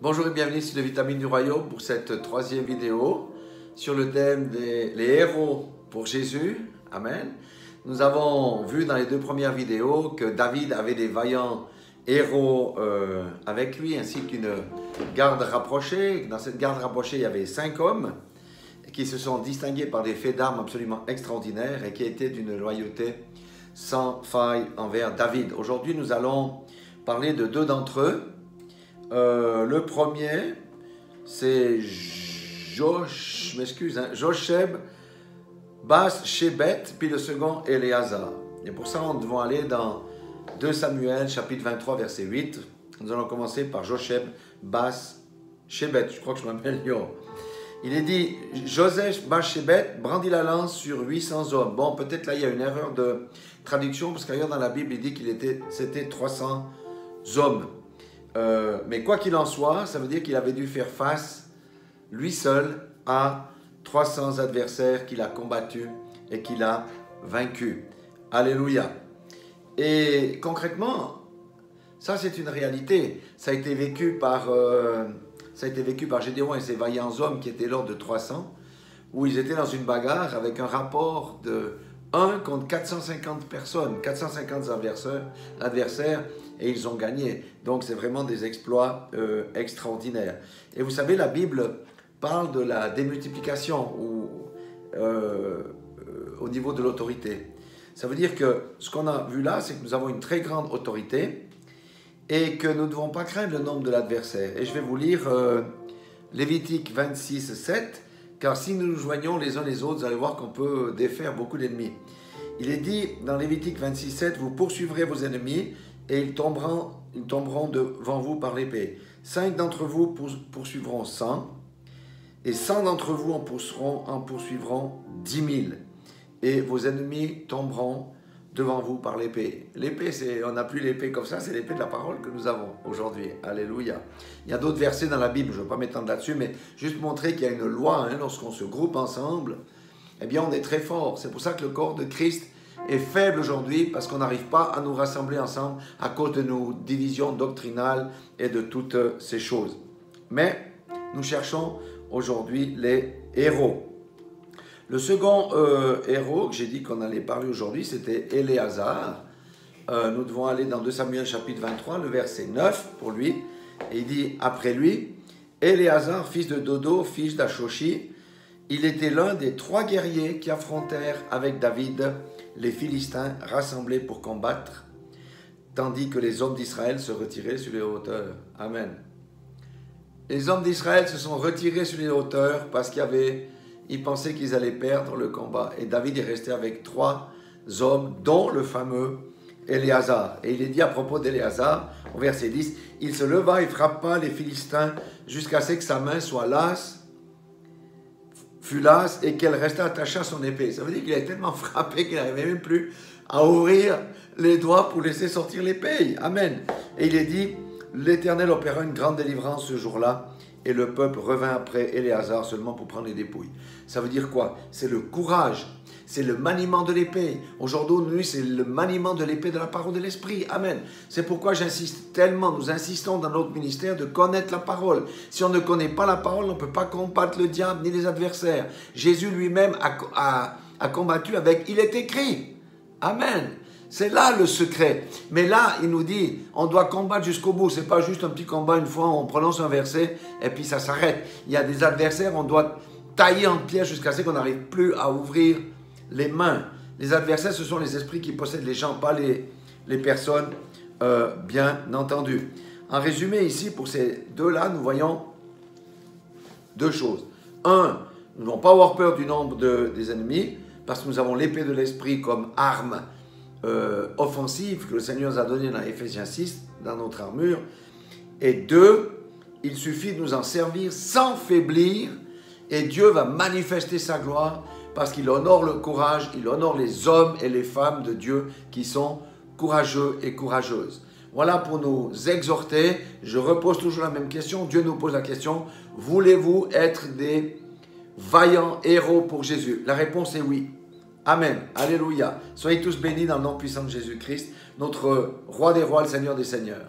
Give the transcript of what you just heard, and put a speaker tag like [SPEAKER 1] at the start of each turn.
[SPEAKER 1] Bonjour et bienvenue sur les Vitamines du Royaume pour cette troisième vidéo sur le thème des héros pour Jésus. Amen. Nous avons vu dans les deux premières vidéos que David avait des vaillants héros avec lui ainsi qu'une garde rapprochée. Dans cette garde rapprochée, il y avait 5 hommes qui se sont distingués par des faits d'armes absolument extraordinaires et qui étaient d'une loyauté sans faille envers David. Aujourd'hui, nous allons parler de 2 d'entre eux. Le premier, c'est Josheb Bas-Shebet, puis le second, Éléazar. Et pour ça, nous devons aller dans 2 Samuel, chapitre 23, verset 8. Nous allons commencer par Josheb Bas-Shebet. Je crois que je m'améliore. Il est dit, Joseph Bas-Shebet brandit la lance sur 800 hommes. Bon, peut-être là, il y a une erreur de traduction, parce qu'ailleurs dans la Bible, il dit c'était 300 hommes. Mais quoi qu'il en soit, ça veut dire qu'il avait dû faire face, lui seul, à 300 adversaires qu'il a combattus et qu'il a vaincus. Alléluia. Et concrètement, ça c'est une réalité. Ça a été vécu par Gédéon et ses vaillants hommes qui étaient lors de 300, où ils étaient dans une bagarre avec un rapport de 1 contre 450 personnes, 450 adversaires, et ils ont gagné. Donc c'est vraiment des exploits extraordinaires. Et vous savez, la Bible parle de la démultiplication au niveau de l'autorité. Ça veut dire que ce qu'on a vu là, c'est que nous avons une très grande autorité et que nous ne devons pas craindre le nombre de l'adversaire. Et je vais vous lire Lévitique 26, 7, car si nous nous joignons les uns les autres, vous allez voir qu'on peut défaire beaucoup d'ennemis. Il est dit dans Lévitique 26, 7, vous poursuivrez vos ennemis et ils tomberont devant vous par l'épée. 5 d'entre vous poursuivront 100, et 100 d'entre vous en poursuivront 10 000. Et vos ennemis tomberont devant vous par l'épée. L'épée, on n'a plus l'épée comme ça, c'est l'épée de la parole que nous avons aujourd'hui. Alléluia. Il y a d'autres versets dans la Bible, je ne vais pas m'étendre là-dessus, mais juste montrer qu'il y a une loi, lorsqu'on se groupe ensemble, eh bien on est très fort. C'est pour ça que le corps de Christ est faible aujourd'hui, parce qu'on n'arrive pas à nous rassembler ensemble à cause de nos divisions doctrinales et de toutes ces choses. Mais nous cherchons aujourd'hui les héros. Le second héros que j'ai dit qu'on allait parler aujourd'hui, c'était Éléazar. Nous devons aller dans 2 Samuel chapitre 23, le verset 9 pour lui. Et il dit, après lui, Éléazar, fils de Dodo, fils d'Ashoshi, il était l'un des 3 guerriers qui affrontèrent avec David les Philistins rassemblés pour combattre, tandis que les hommes d'Israël se retiraient sur les hauteurs. Amen. Les hommes d'Israël se sont retirés sur les hauteurs parce qu'ils pensaient qu'ils allaient perdre le combat. Et David est resté avec 3 hommes, dont le fameux Éléazar. Et il est dit à propos d'Éléazar, au verset 10, « Il se leva et frappa les Philistins jusqu'à ce que sa main fut lasse et qu'elle restait attachée à son épée. » Ça veut dire qu'il a tellement frappé qu'il n'arrivait même plus à ouvrir les doigts pour laisser sortir l'épée. Amen. Et il est dit, l'Éternel opéra une grande délivrance ce jour-là, et le peuple revint après Éléazar seulement pour prendre les dépouilles. Ça veut dire quoi? C'est le courage, c'est le maniement de l'épée. Aujourd'hui, c'est le maniement de l'épée de la parole de l'esprit. Amen. C'est pourquoi j'insiste tellement, nous insistons dans notre ministère de connaître la parole. Si on ne connaît pas la parole, on ne peut pas combattre le diable ni les adversaires. Jésus lui-même a combattu avec « il est écrit ». Amen. C'est là le secret. Mais là, il nous dit, on doit combattre jusqu'au bout. Ce n'est pas juste un petit combat, une fois on prononce un verset et puis ça s'arrête. Il y a des adversaires, on doit tailler en pièces jusqu'à ce qu'on n'arrive plus à ouvrir les mains. Les adversaires, ce sont les esprits qui possèdent les gens, pas les personnes, bien entendu. En résumé, ici, pour ces 2-là, nous voyons 2 choses. 1, nous n'avons pas avoir peur du nombre des ennemis, parce que nous avons l'épée de l'esprit comme arme offensive que le Seigneur nous a donné dans Éphésiens 6, dans notre armure. Et 2, il suffit de nous en servir sans faiblir et Dieu va manifester sa gloire parce qu'il honore le courage, il honore les hommes et les femmes de Dieu qui sont courageux et courageuses. Voilà pour nous exhorter. Je repose toujours la même question. Dieu nous pose la question, voulez-vous être des vaillants héros pour Jésus? La réponse est oui. Amen. Alléluia. Soyez tous bénis dans le nom puissant de Jésus-Christ, notre roi des rois, le Seigneur des seigneurs.